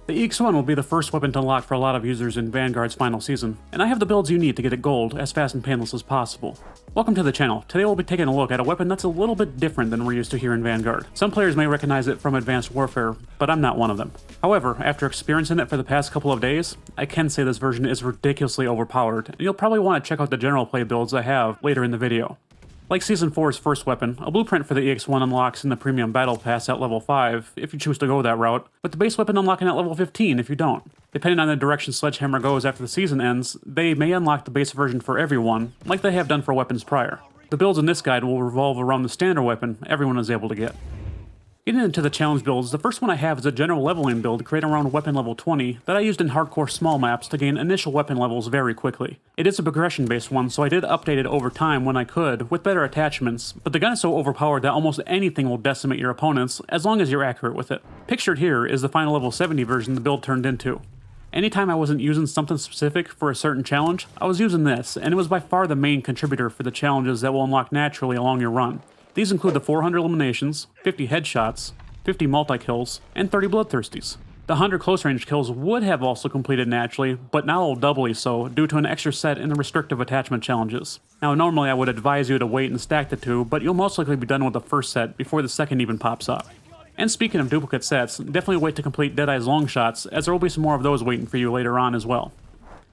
The EX1 will be the first weapon to unlock for a lot of users in Vanguard's final season, and I have the builds you need to get it gold as fast and painless as possible. Welcome to the channel. Today we'll be taking a look at a weapon that's a little bit different than we're used to here in Vanguard. Some players may recognize it from Advanced Warfare, but I'm not one of them. However, after experiencing it for the past couple of days, I can say this version is ridiculously overpowered, and you'll probably want to check out the general play builds I have later in the video. Like Season 4's first weapon, a blueprint for the EX1 unlocks in the Premium Battle Pass at level 5, if you choose to go that route, with the base weapon unlocking at level 15 if you don't. Depending on the direction Sledgehammer goes after the season ends, they may unlock the base version for everyone, like they have done for weapons prior. The builds in this guide will revolve around the standard weapon everyone is able to get. Getting into the challenge builds, the first one I have is a general leveling build created around weapon level 20 that I used in hardcore small maps to gain initial weapon levels very quickly. It is a progression based one, so I did update it over time when I could, with better attachments, but the gun is so overpowered that almost anything will decimate your opponents as long as you're accurate with it. Pictured here is the final level 70 version the build turned into. Anytime I wasn't using something specific for a certain challenge, I was using this, and it was by far the main contributor for the challenges that will unlock naturally along your run. These include the 400 eliminations, 50 headshots, 50 multi-kills, and 30 bloodthirsties. The 100 close-range kills would have also completed naturally, but now doubly so due to an extra set in the restrictive attachment challenges. Now normally I would advise you to wait and stack the two, but you'll most likely be done with the first set before the second even pops up. And speaking of duplicate sets, definitely wait to complete Deadeye's long shots, as there will be some more of those waiting for you later on as well.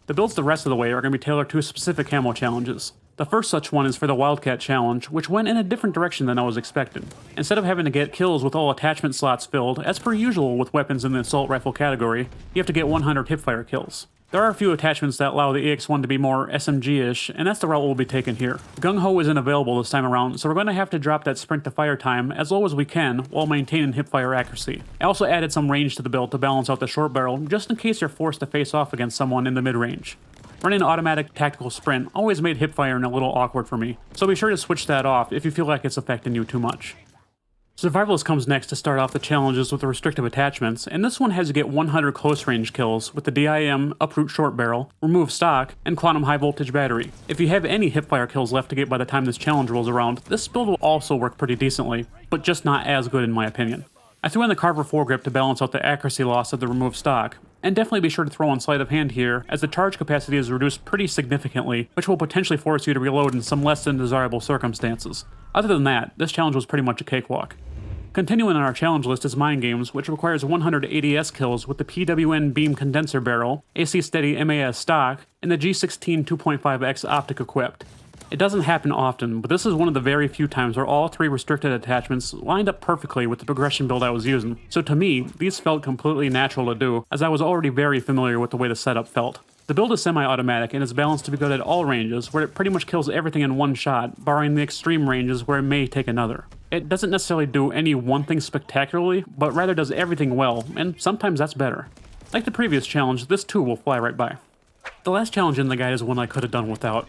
The builds the rest of the way are going to be tailored to specific camo challenges. The first such one is for the Wildcat challenge, which went in a different direction than I was expecting. Instead of having to get kills with all attachment slots filled, as per usual with weapons in the assault rifle category, you have to get 100 hipfire kills. There are a few attachments that allow the EX1 to be more SMG-ish, and that's the route we'll be taking here. Gung-Ho isn't available this time around, so we're going to have to drop that sprint to fire time as low as we can while maintaining hipfire accuracy. I also added some range to the build to balance out the short barrel, just in case you're forced to face off against someone in the mid-range. Running automatic tactical sprint always made hipfiring a little awkward for me, so be sure to switch that off if you feel like it's affecting you too much. Survivalist comes next to start off the challenges with the restrictive attachments, and this one has you get 100 close range kills with the DIM, uproot short barrel, remove stock, and quantum high voltage battery. If you have any hipfire kills left to get by the time this challenge rolls around, this build will also work pretty decently, but just not as good in my opinion. I threw in the Carver foregrip to balance out the accuracy loss of the removed stock, and definitely be sure to throw on sleight of hand here, as the charge capacity is reduced pretty significantly, which will potentially force you to reload in some less than desirable circumstances. Other than that, this challenge was pretty much a cakewalk. Continuing on our challenge list is Mind Games, which requires 100 ADS kills with the PWN Beam Condenser Barrel, AC Steady MAS stock, and the G16 2.5X optic equipped. It doesn't happen often, but this is one of the very few times where all three restricted attachments lined up perfectly with the progression build I was using, so to me, these felt completely natural to do, as I was already very familiar with the way the setup felt. The build is semi-automatic and is balanced to be good at all ranges, where it pretty much kills everything in one shot, barring the extreme ranges where it may take another. It doesn't necessarily do any one thing spectacularly, but rather does everything well, and sometimes that's better. Like the previous challenge, this too will fly right by. The last challenge in the guide is one I could have done without.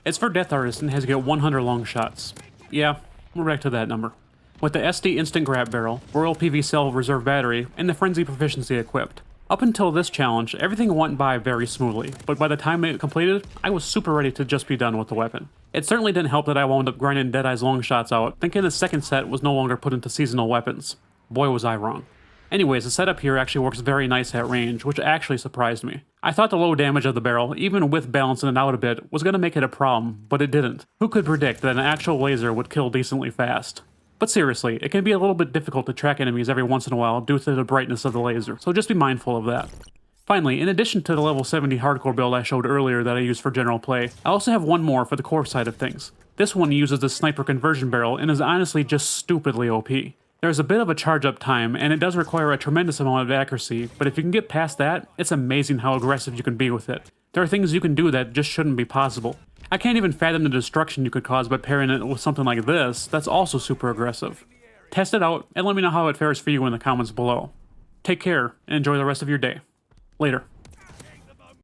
It's for Death Artist and has you get 100 long shots. Yeah, we're back to that number. With the SD Instant Grab Barrel, Royal PV Cell Reserve Battery, and the Frenzy Proficiency equipped. Up until this challenge, everything went by very smoothly, but by the time it completed, I was super ready to just be done with the weapon. It certainly didn't help that I wound up grinding Deadeye's long shots out, thinking the second set was no longer put into seasonal weapons. Boy was I wrong. Anyways, the setup here actually works very nice at range, which actually surprised me. I thought the low damage of the barrel, even with balancing it out a bit, was going to make it a problem, but it didn't. Who could predict that an actual laser would kill decently fast? But seriously, it can be a little bit difficult to track enemies every once in a while due to the brightness of the laser, so just be mindful of that. Finally, in addition to the level 70 hardcore build I showed earlier that I used for general play, I also have one more for the core side of things. This one uses the sniper conversion barrel and is honestly just stupidly OP. There's a bit of a charge up time, and it does require a tremendous amount of accuracy, but if you can get past that, it's amazing how aggressive you can be with it. There are things you can do that just shouldn't be possible. I can't even fathom the destruction you could cause by pairing it with something like this that's also super aggressive. Test it out, and let me know how it fares for you in the comments below. Take care, and enjoy the rest of your day. Later.